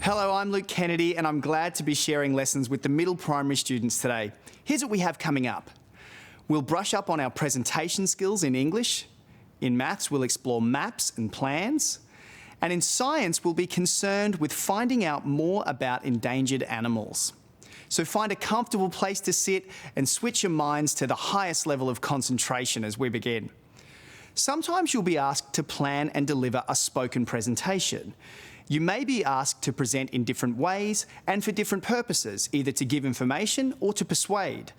Hello, I'm Luke Kennedy and I'm glad to be sharing lessons with the middle primary students today. Here's what we have coming up. We'll brush up on our presentation skills in English. In maths, we'll explore maps and plans. And in science, we'll be concerned with finding out more about endangered animals. So find a comfortable place to sit and switch your minds to the highest level of concentration as we begin. Sometimes you'll be asked to plan and deliver a spoken presentation. You may be asked to present in different ways and for different purposes, either to give information or to persuade.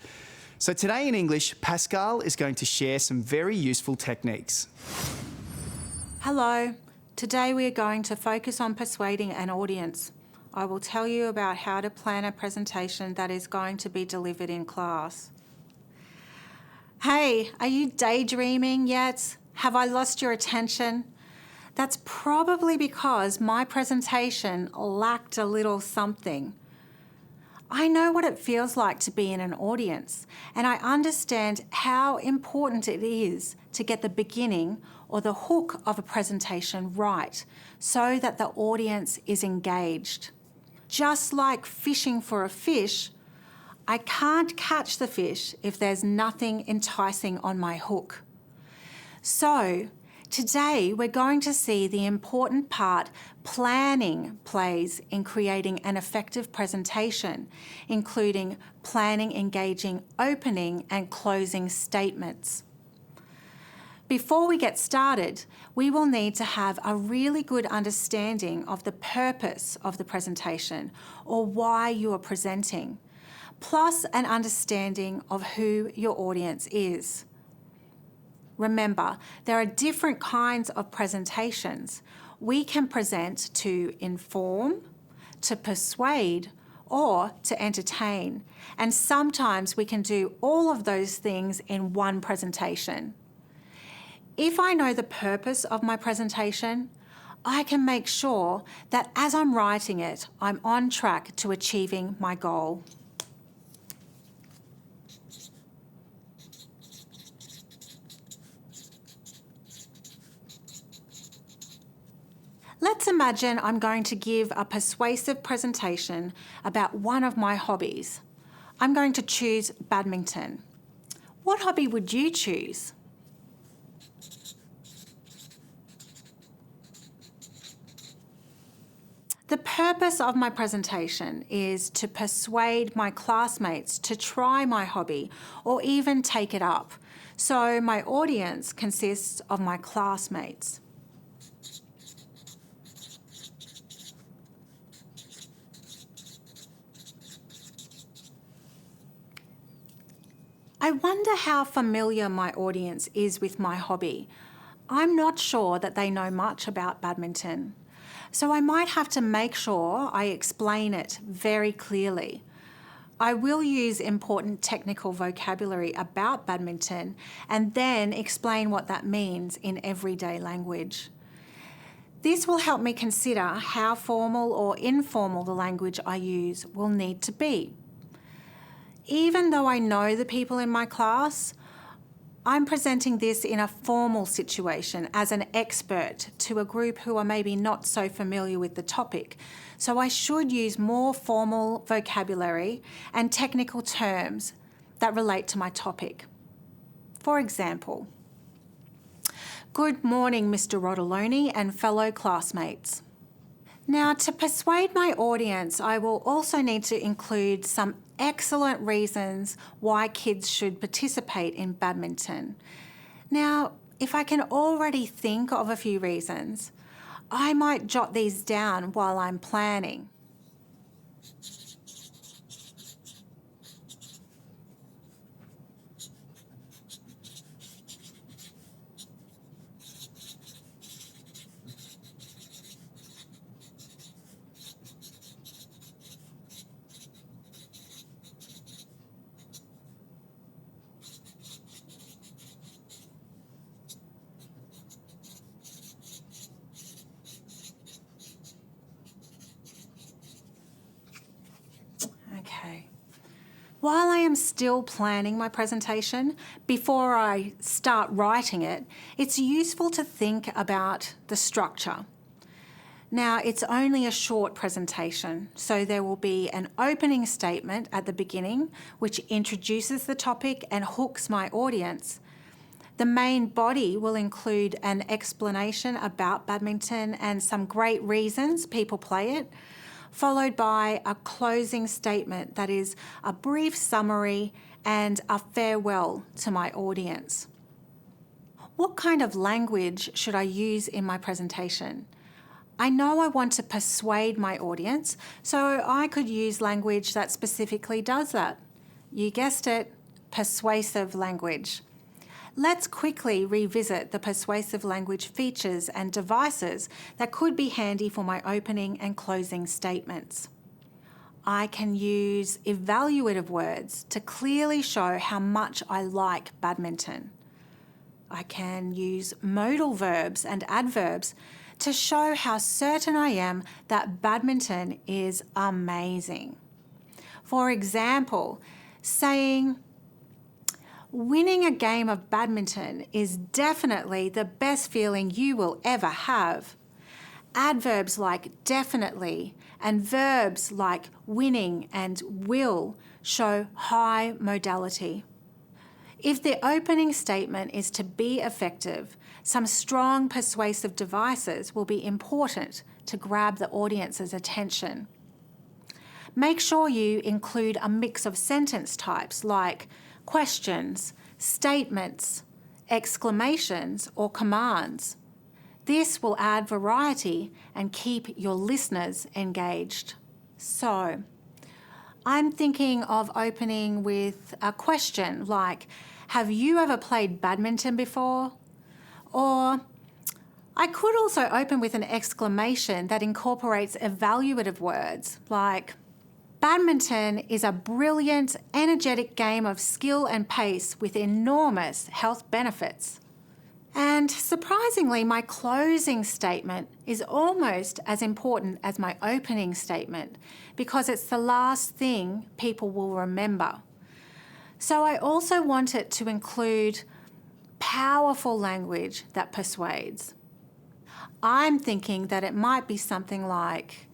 So today in English, Pascal is going to share some very useful techniques. Hello. Today we are going to focus on persuading an audience. I will tell you about how to plan a presentation that is going to be delivered in class. Hey, are you daydreaming yet? Have I lost your attention? That's probably because my presentation lacked a little something. I know what it feels like to be in an audience, and I understand how important it is to get the beginning or the hook of a presentation right so that the audience is engaged. Just like fishing for a fish, I can't catch the fish if there's nothing enticing on my hook. So, today we're going to see the important part planning plays in creating an effective presentation, including planning, engaging, opening and closing statements. Before we get started, we will need to have a really good understanding of the purpose of the presentation or why you are presenting, plus an understanding of who your audience is. Remember, there are different kinds of presentations. We can present to inform, to persuade, or to entertain, and sometimes we can do all of those things in one presentation. If I know the purpose of my presentation, I can make sure that as I'm writing it, I'm on track to achieving my goal. Let's imagine I'm going to give a persuasive presentation about one of my hobbies. I'm going to choose badminton. What hobby would you choose? The purpose of my presentation is to persuade my classmates to try my hobby or even take it up. So my audience consists of my classmates. I wonder how familiar my audience is with my hobby. I'm not sure that they know much about badminton. So I might have to make sure I explain it very clearly. I will use important technical vocabulary about badminton and then explain what that means in everyday language. This will help me consider how formal or informal the language I use will need to be. Even though I know the people in my class, I'm presenting this in a formal situation as an expert to a group who are maybe not so familiar with the topic. So I should use more formal vocabulary and technical terms that relate to my topic. For example, good morning, Mr. Rodoloni and fellow classmates. Now, to persuade my audience, I will also need to include some excellent reasons why kids should participate in badminton. Now, if I can already think of a few reasons, I might jot these down while I'm planning. Okay. While I am still planning my presentation, before I start writing it, it's useful to think about the structure. Now, it's only a short presentation, so there will be an opening statement at the beginning, which introduces the topic and hooks my audience. The main body will include an explanation about badminton and some great reasons people play it, followed by a closing statement that is a brief summary and a farewell to my audience. What kind of language should I use in my presentation? I know I want to persuade my audience, so I could use language that specifically does that. You guessed it, persuasive language. Let's quickly revisit the persuasive language features and devices that could be handy for my opening and closing statements. I can use evaluative words to clearly show how much I like badminton. I can use modal verbs and adverbs to show how certain I am that badminton is amazing. For example, saying, winning a game of badminton is definitely the best feeling you will ever have. Adverbs like definitely and verbs like winning and will show high modality. If the opening statement is to be effective, some strong persuasive devices will be important to grab the audience's attention. Make sure you include a mix of sentence types like questions, statements, exclamations, or commands. This will add variety and keep your listeners engaged. So, I'm thinking of opening with a question like, have you ever played badminton before? Or I could also open with an exclamation that incorporates evaluative words like, badminton is a brilliant, energetic game of skill and pace with enormous health benefits. And surprisingly, my closing statement is almost as important as my opening statement because it's the last thing people will remember. So I also want it to include powerful language that persuades. I'm thinking that it might be something like,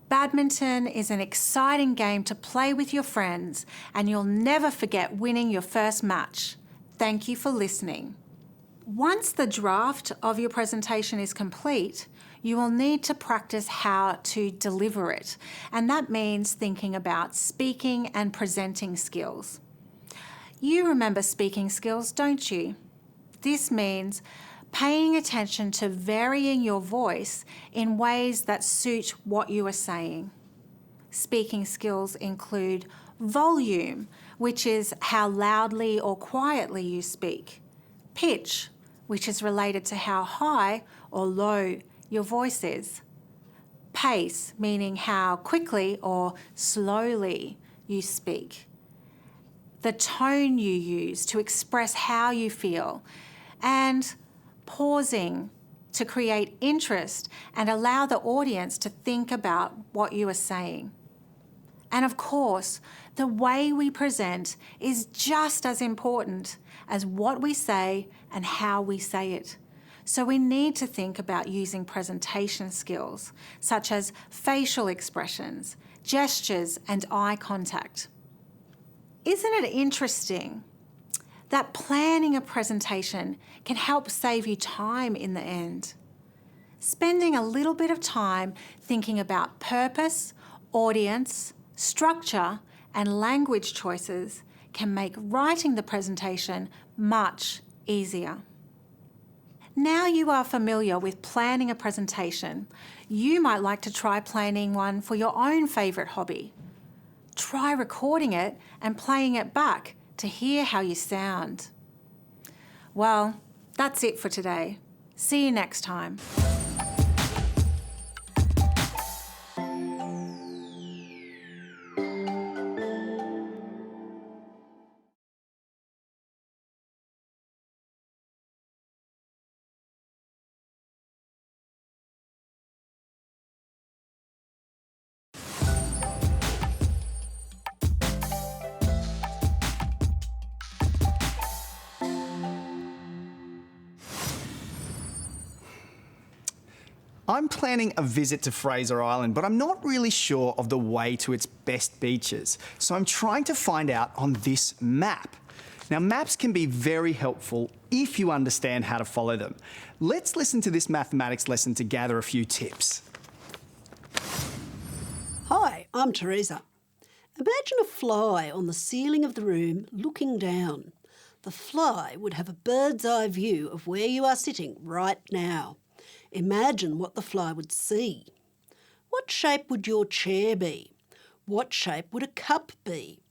badminton is an exciting game to play with your friends and you'll never forget winning your first match. Thank you for listening. Once the draft of your presentation is complete, you will need to practice how to deliver it, and that means thinking about speaking and presenting skills. You remember speaking skills, don't you? This means paying attention to varying your voice in ways that suit what you are saying. Speaking skills include volume, which is how loudly or quietly you speak, pitch, which is related to how high or low your voice is, pace, meaning how quickly or slowly you speak, the tone you use to express how you feel, and pausing to create interest and allow the audience to think about what you are saying. And of course, the way we present is just as important as what we say and how we say it. So we need to think about using presentation skills, such as facial expressions, gestures, and eye contact. Isn't it interesting that planning a presentation can help save you time in the end? Spending a little bit of time thinking about purpose, audience, structure, and language choices can make writing the presentation much easier. Now you are familiar with planning a presentation, you might like to try planning one for your own favourite hobby. Try recording it and playing it back to hear how you sound. Well, that's it for today. See you next time. I'm planning a visit to Fraser Island, but I'm not really sure of the way to its best beaches, so I'm trying to find out on this map. Now, maps can be very helpful if you understand how to follow them. Let's listen to this mathematics lesson to gather a few tips. Hi, I'm Teresa. Imagine a fly on the ceiling of the room looking down. The fly would have a bird's eye view of where you are sitting right now. Imagine what the fly would see. What shape would your chair be? What shape would a cup be?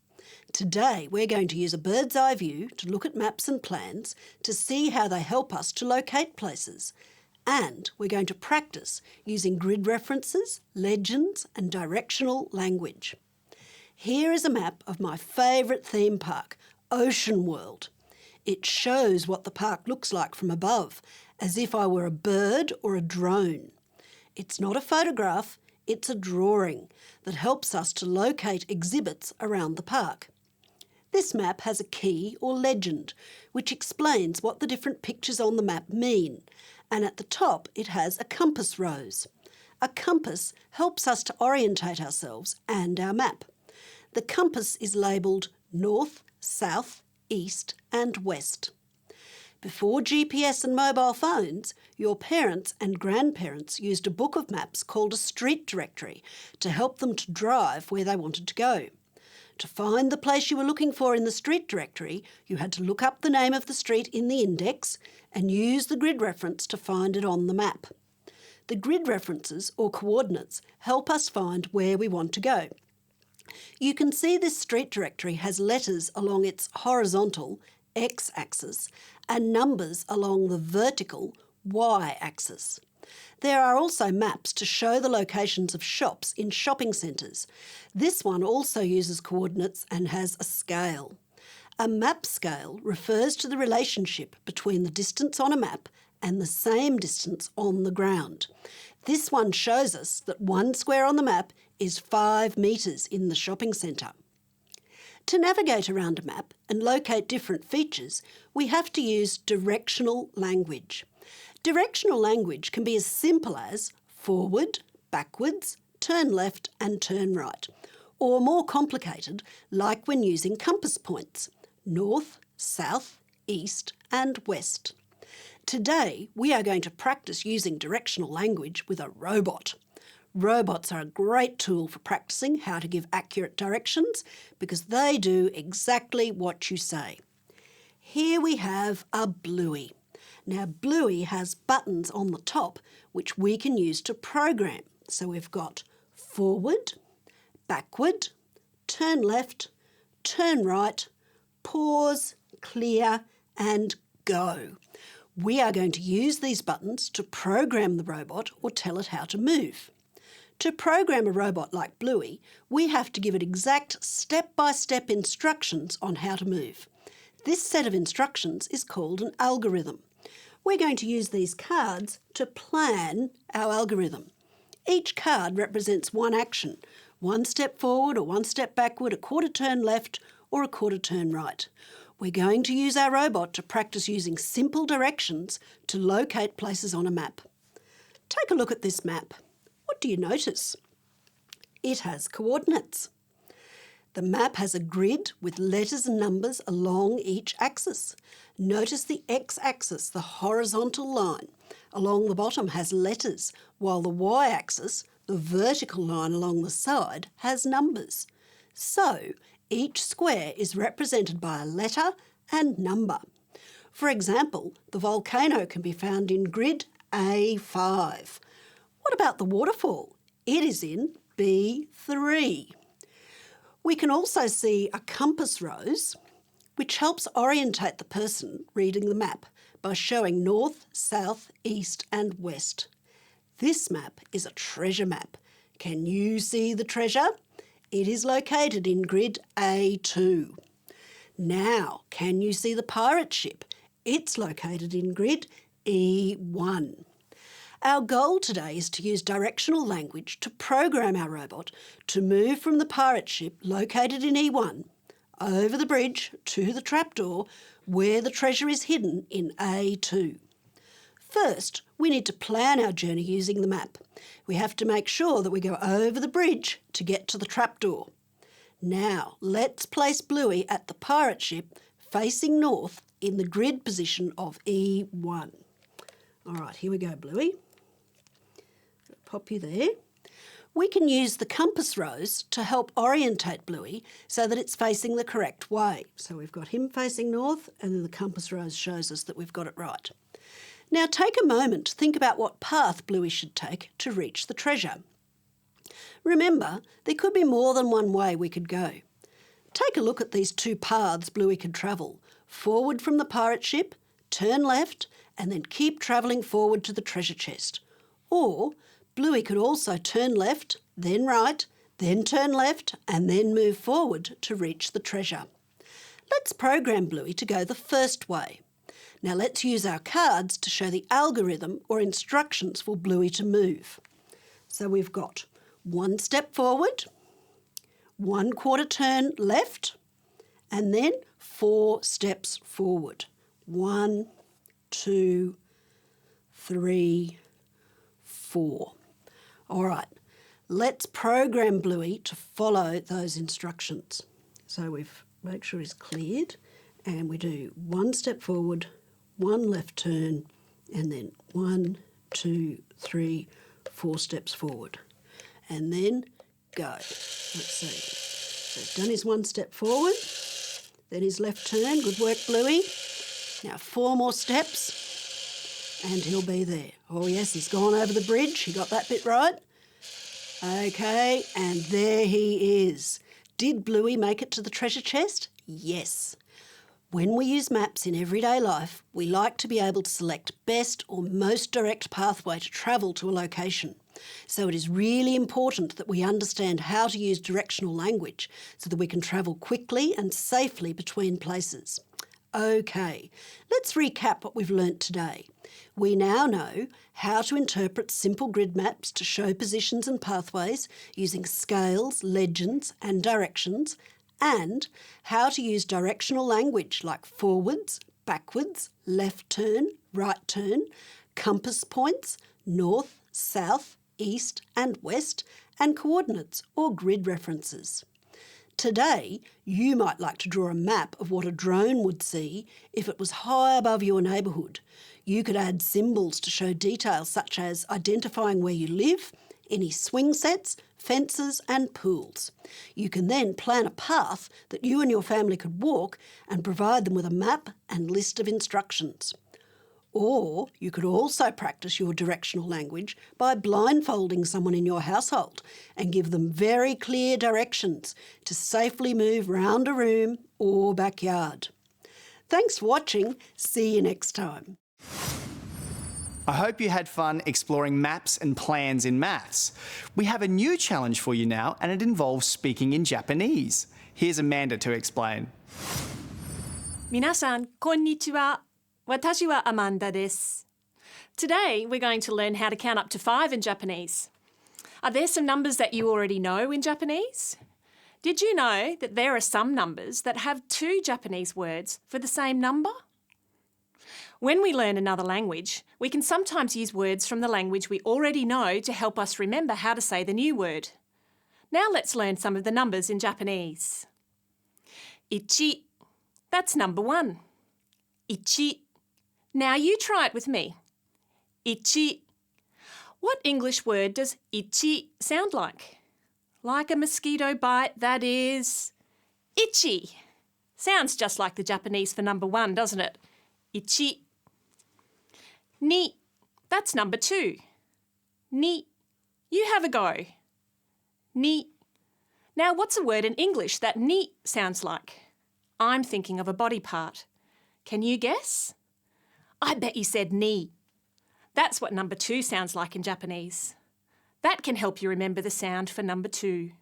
Today we're going to use a bird's eye view to look at maps and plans to see how they help us to locate places. And we're going to practice using grid references, legends and directional language. Here is a map of my favourite theme park, Ocean World. It shows what the park looks like from above, as if I were a bird or a drone. It's not a photograph, it's a drawing that helps us to locate exhibits around the park. This map has a key or legend, which explains what the different pictures on the map mean, and at the top it has a compass rose. A compass helps us to orientate ourselves and our map. The compass is labelled north, south, east and west. Before GPS and mobile phones, your parents and grandparents used a book of maps called a street directory to help them to drive where they wanted to go. To find the place you were looking for in the street directory, you had to look up the name of the street in the index and use the grid reference to find it on the map. The grid references, or coordinates, help us find where we want to go. You can see this street directory has letters along its horizontal, x-axis, and numbers along the vertical, y-axis. There are also maps to show the locations of shops in shopping centres. This one also uses coordinates and has a scale. A map scale refers to the relationship between the distance on a map and the same distance on the ground. This one shows us that 1 square on the map is 5 metres in the shopping centre. To navigate around a map and locate different features, we have to use directional language. Directional language can be as simple as forward, backwards, turn left and turn right, or more complicated, like when using compass points, north, south, east and west. Today, we are going to practice using directional language with a robot. Robots are a great tool for practicing how to give accurate directions because they do exactly what you say. Here we have a Bluey. Now, Bluey has buttons on the top which we can use to program. So we've got forward, backward, turn left, turn right, pause, clear and go. We are going to use these buttons to program the robot or tell it how to move. To program a robot like Bluey, we have to give it exact step-by-step instructions on how to move. This set of instructions is called an algorithm. We're going to use these cards to plan our algorithm. Each card represents one action, 1 step forward or 1 step backward, a quarter turn left or a quarter turn right. We're going to use our robot to practice using simple directions to locate places on a map. Take a look at this map. What do you notice? It has coordinates. The map has a grid with letters and numbers along each axis. Notice the x-axis, the horizontal line, along the bottom has letters, while the y-axis, the vertical line along the side, has numbers. So, each square is represented by a letter and number. For example, the volcano can be found in grid A5. What about the waterfall? It is in B3. We can also see a compass rose, which helps orientate the person reading the map by showing north, south, east and west. This map is a treasure map. Can you see the treasure? It is located in grid A2. Now, can you see the pirate ship? It's located in grid E1. Our goal today is to use directional language to program our robot to move from the pirate ship located in E1 over the bridge to the trapdoor where the treasure is hidden in A2. First, we need to plan our journey using the map. We have to make sure that we go over the bridge to get to the trapdoor. Now, let's place Bluey at the pirate ship facing north in the grid position of E1. All right, here we go, Bluey. Pop you there. We can use the compass rose to help orientate Bluey so that it's facing the correct way. So we've got him facing north, and then the compass rose shows us that we've got it right. Now take a moment to think about what path Bluey should take to reach the treasure. Remember, there could be more than one way we could go. Take a look at these two paths Bluey could travel. Forward from the pirate ship, turn left, and then keep travelling forward to the treasure chest. Or Bluey could also turn left, then right, then turn left, and then move forward to reach the treasure. Let's program Bluey to go the first way. Now let's use our cards to show the algorithm or instructions for Bluey to move. So we've got 1 step forward, 1/4 turn left, and then 4 steps forward. 1, 2, 3, 4. All right, let's program Bluey to follow those instructions. So we've make sure he's cleared, and we do 1 step forward, 1 left turn, and then 1, 2, 3, 4 steps forward. And then go. Let's see. So he's done his 1 step forward, then his left turn. Good work, Bluey. Now 4 more steps, and he'll be there. Oh yes, he's gone over the bridge. He got that bit right. Okay, and there he is. Did Bluey make it to the treasure chest? Yes. When we use maps in everyday life, we like to be able to select best or most direct pathway to travel to a location. So it is really important that we understand how to use directional language so that we can travel quickly and safely between places. Okay, let's recap what we've learnt today. We now know how to interpret simple grid maps to show positions and pathways using scales, legends and directions, and how to use directional language like forwards, backwards, left turn, right turn, compass points, north, south, east and west, and coordinates or grid references. Today, you might like to draw a map of what a drone would see if it was high above your neighbourhood. You could add symbols to show details such as identifying where you live, any swing sets, fences and pools. You can then plan a path that you and your family could walk and provide them with a map and list of instructions. Or you could also practice your directional language by blindfolding someone in your household and give them very clear directions to safely move round a room or backyard. Thanks for watching. See you next time. I hope you had fun exploring maps and plans in maths. We have a new challenge for you now, and it involves speaking in Japanese. Here's Amanda to explain. 皆さん、こんにちは。私はアマンダです。Today, we're going to learn how to count up to 5 in Japanese. Are there some numbers that you already know in Japanese? Did you know that there are some numbers that have 2 Japanese words for the same number? When we learn another language, we can sometimes use words from the language we already know to help us remember how to say the new word. Now let's learn some of the numbers in Japanese. Ichi. That's number 1. Ichi. Now you try it with me. Ichi. What English word does ichi sound like? Like a mosquito bite, that is itchy. Sounds just like the Japanese for number 1, doesn't it? Ichi. Ni. That's number 2. Ni. You have a go. Ni. Now what's a word in English that ni sounds like? I'm thinking of a body part. Can you guess? I bet you said ni. That's what number 2 sounds like in Japanese. That can help you remember the sound for number 2.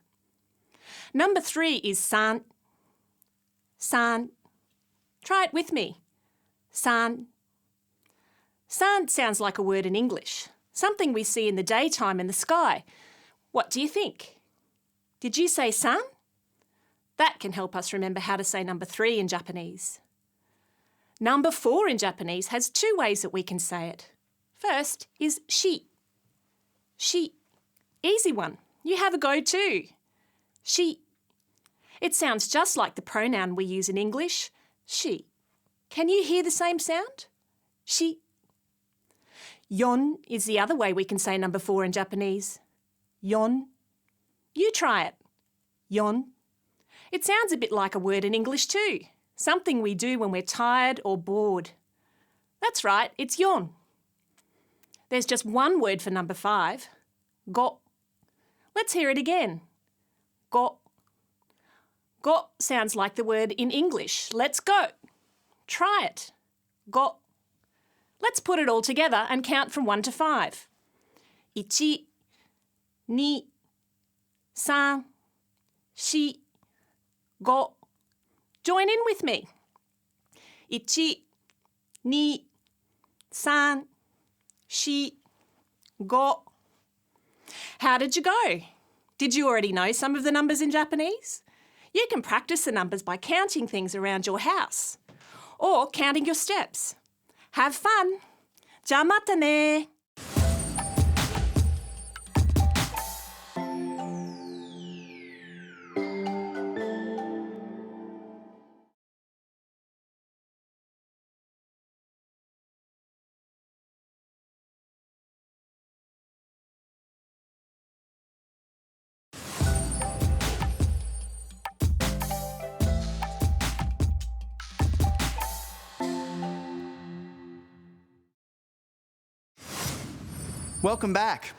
Number 3 is san. San. Try it with me. San. San sounds like a word in English, something we see in the daytime in the sky. What do you think? Did you say san? That can help us remember how to say number 3 in Japanese. Number 4 in Japanese has 2 ways that we can say it. First is she. She. Easy one. You have a go too. She. It sounds just like the pronoun we use in English, she. Can you hear the same sound? She. Yon is the other way we can say number 4 in Japanese. Yon. You try it. Yon. It sounds a bit like a word in English too, something we do when we're tired or bored. That's right, it's yon. There's just one word for number 5, go. Let's hear it again. Go. Go sounds like the word in English. Let's go. Try it. Go. Let's put it all together and count from 1 to 5. 1, 2, 3, 4, 5. Join in with me. 1, 2, 3, 4, 5. How did you go? Did you already know some of the numbers in Japanese? You can practice the numbers by counting things around your house or counting your steps. Have fun! じゃあまたね! Welcome back.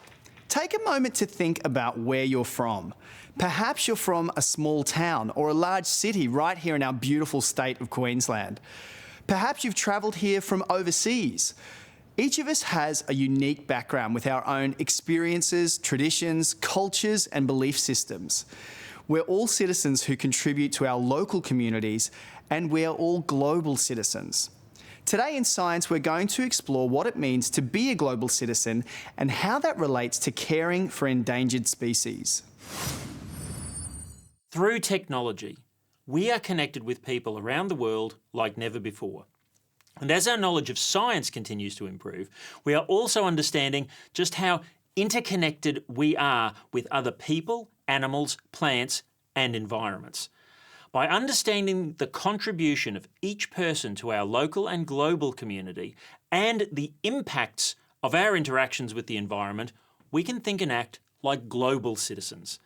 Take a moment to think about where you're from. Perhaps you're from a small town or a large city right here in our beautiful state of Queensland. Perhaps you've travelled here from overseas. Each of us has a unique background with our own experiences, traditions, cultures and belief systems. We're all citizens who contribute to our local communities, and we are all global citizens. Today in Science, we're going to explore what it means to be a global citizen and how that relates to caring for endangered species. Through technology, we are connected with people around the world like never before. And as our knowledge of science continues to improve, we are also understanding just how interconnected we are with other people, animals, plants, and environments. By understanding the contribution of each person to our local and global community and the impacts of our interactions with the environment, we can think and act like global citizens.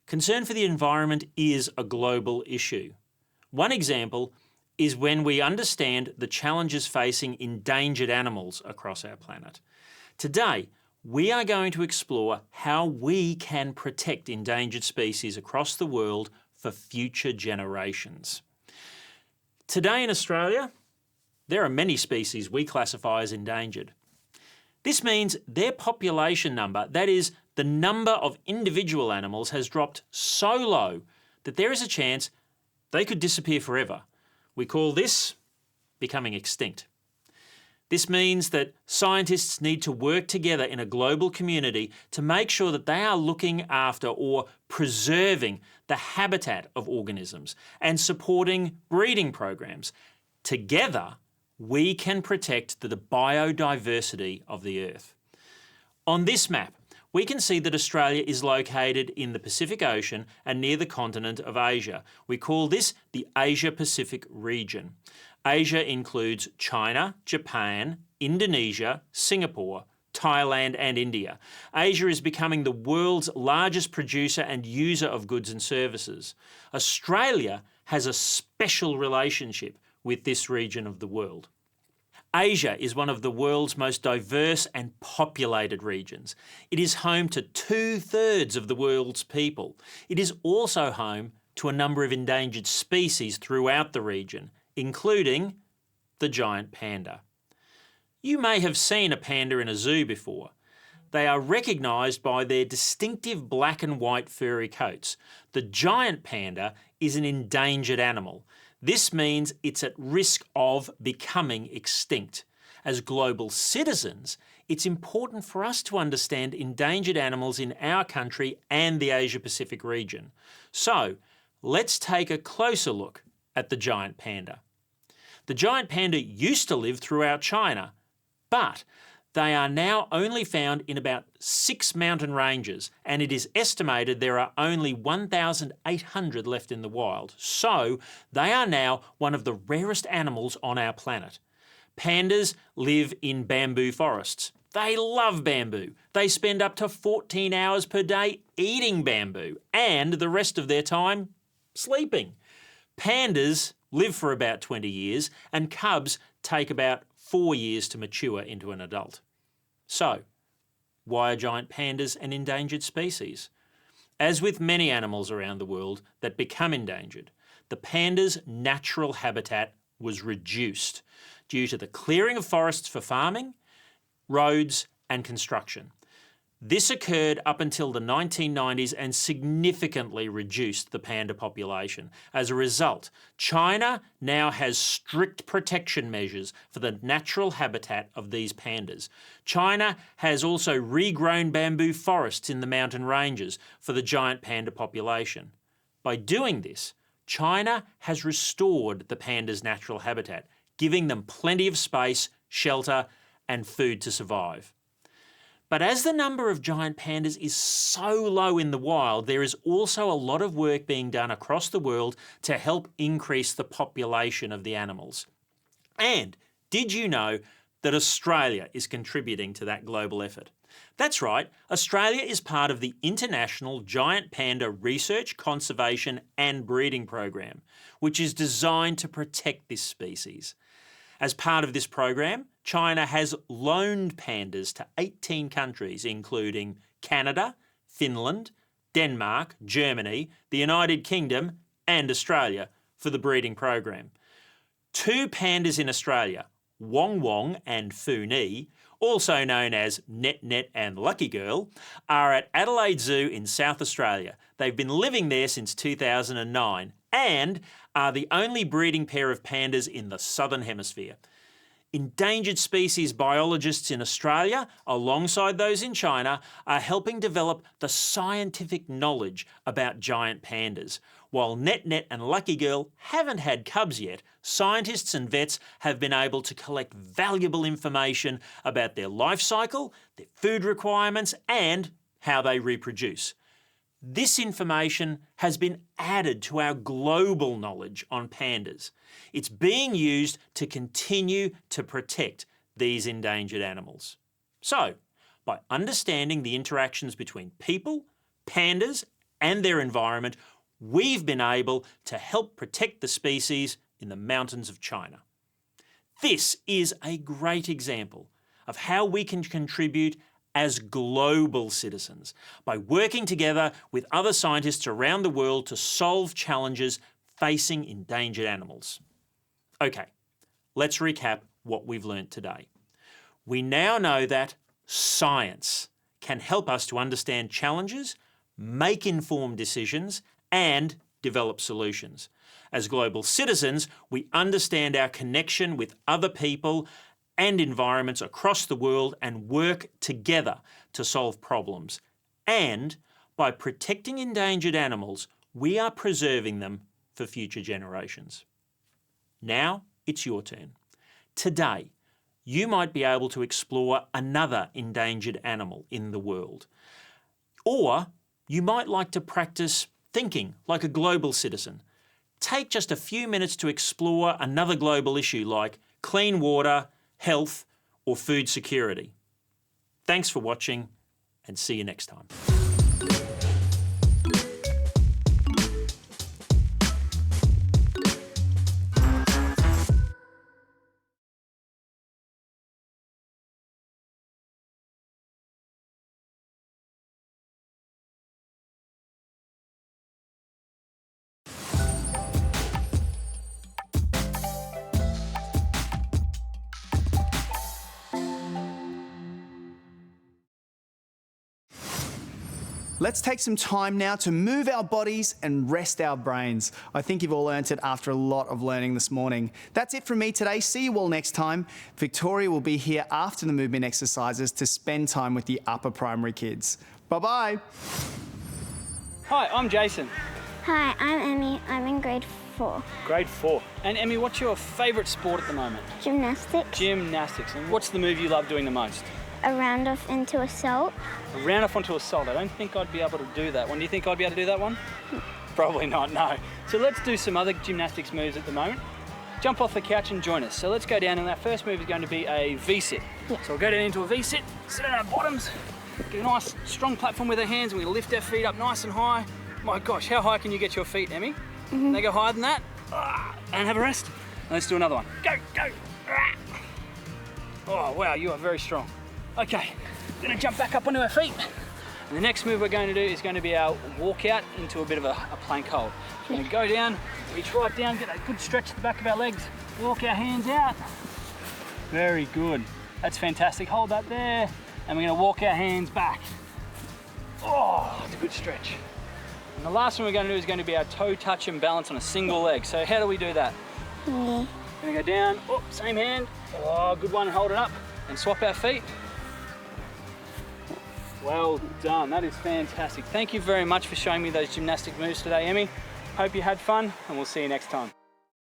Concern for the environment is a global issue. One example is when we understand the challenges facing endangered animals across our planet. Today, we are going to explore how we can protect endangered species across the world for future generations. Today in Australia, there are many species we classify as endangered. This means their population number, that is, the number of individual animals, has dropped so low that there is a chance they could disappear forever. We call this becoming extinct. This means that scientists need to work together in a global community to make sure that they are looking after or preserving the habitat of organisms and supporting breeding programs. Together, we can protect the biodiversity of the Earth. On this map, we can see that Australia is located in the Pacific Ocean and near the continent of Asia. We call this the Asia-Pacific region. Asia includes China, Japan, Indonesia, Singapore, Thailand and India. Asia is becoming the world's largest producer and user of goods and services. Australia has a special relationship with this region of the world. Asia is one of the world's most diverse and populated regions. It is home to 2/3 of the world's people. It is also home to a number of endangered species throughout the region, including the giant panda. You may have seen a panda in a zoo before. They are recognised by their distinctive black and white furry coats. The giant panda is an endangered animal. This means it's at risk of becoming extinct. As global citizens, it's important for us to understand endangered animals in our country and the Asia-Pacific region. So, let's take a closer look at the giant panda. The giant panda used to live throughout China, but They are now only found in about 6 mountain ranges, and it is estimated there are only 1,800 left in the wild. So they are now one of the rarest animals on our planet. Pandas live in bamboo forests. They love bamboo. They spend up to 14 hours per day eating bamboo and the rest of their time sleeping. Pandas live for about 20 years and cubs take about 4 years to mature into an adult. So, why are giant pandas an endangered species? As with many animals around the world that become endangered, the panda's natural habitat was reduced due to the clearing of forests for farming, roads and construction. This occurred up until the 1990s and significantly reduced the panda population. As a result, China now has strict protection measures for the natural habitat of these pandas. China has also regrown bamboo forests in the mountain ranges for the giant panda population. By doing this, China has restored the panda's natural habitat, giving them plenty of space, shelter, and food to survive. But as the number of giant pandas is so low in the wild, there is also a lot of work being done across the world to help increase the population of the animals. And did you know that Australia is contributing to that global effort? That's right, Australia is part of the International Giant Panda Research, Conservation and Breeding Program, which is designed to protect this species. As part of this program, China has loaned pandas to 18 countries, including Canada, Finland, Denmark, Germany, the United Kingdom and Australia for the breeding program. 2 pandas in Australia, Wong Wong and Phu Ni, also known as Net Net and Lucky Girl, are at Adelaide Zoo in South Australia. They've been living there since 2009 and are the only breeding pair of pandas in the Southern Hemisphere. Endangered species biologists in Australia, alongside those in China, are helping develop the scientific knowledge about giant pandas. While Net Net and Lucky Girl haven't had cubs yet, scientists and vets have been able to collect valuable information about their life cycle, their food requirements, and how they reproduce. This information has been added to our global knowledge on pandas. It's being used to continue to protect these endangered animals. So, by understanding the interactions between people, pandas, and their environment, we've been able to help protect the species in the mountains of China. This is a great example of how we can contribute as global citizens by working together with other scientists around the world to solve challenges facing endangered animals. Okay, let's recap what we've learnt today. We now know that science can help us to understand challenges, make informed decisions, and develop solutions. As global citizens, we understand our connection with other people and environments across the world and work together to solve problems. And by protecting endangered animals, we are preserving them for future generations. Now it's your turn. Today, you might be able to explore another endangered animal in the world. Or you might like to practice thinking like a global citizen. Take just a few minutes to explore another global issue like clean water, health, or food security. Thanks for watching and see you next time. Let's take some time now to move our bodies and rest our brains. I think you've all earned it after a lot of learning this morning. That's it from me today. See you all next time. Victoria will be here after the movement exercises to spend time with the upper primary kids. Bye-bye. Hi, I'm Jason. Hi, I'm Emmy. I'm in grade 4. Grade 4. And Emmy, what's your favourite sport at the moment? Gymnastics. Gymnastics. And what's the move you love doing the most? a round off into a salt. A round off onto a salt. I don't think I'd be able to do that one. Do you think I'd be able to do that one? Probably not, no. So let's do some other gymnastics moves at the moment. Jump off the couch and join us. So let's go down, and our first move is going to be a V-sit. Yeah. So we'll go down into a V-sit, sit on our bottoms, get a nice strong platform with our hands, and we lift our feet up nice and high. My gosh, how high can you get your feet, Emmy? They go higher than that. And have a rest. And let's do another one. Go, go. Oh, wow, you are very strong. Okay, gonna jump back up onto our feet. And the next move we're going to do is going to be our walk out into a bit of a plank hold. We're going to go down, reach right down, get a good stretch at the back of our legs, walk our hands out. Very good. That's fantastic. Hold that there. And we're going to walk our hands back. Oh, it's a good stretch. And the last one we're going to do is going to be our toe touch and balance on a single leg. So how do we do that? Yeah. We're going to go down, oh, same hand. Oh, good one, hold it up. And swap our feet. Well done, that is fantastic. Thank you very much for showing me those gymnastic moves today, Emmy. Hope you had fun, and we'll see you next time.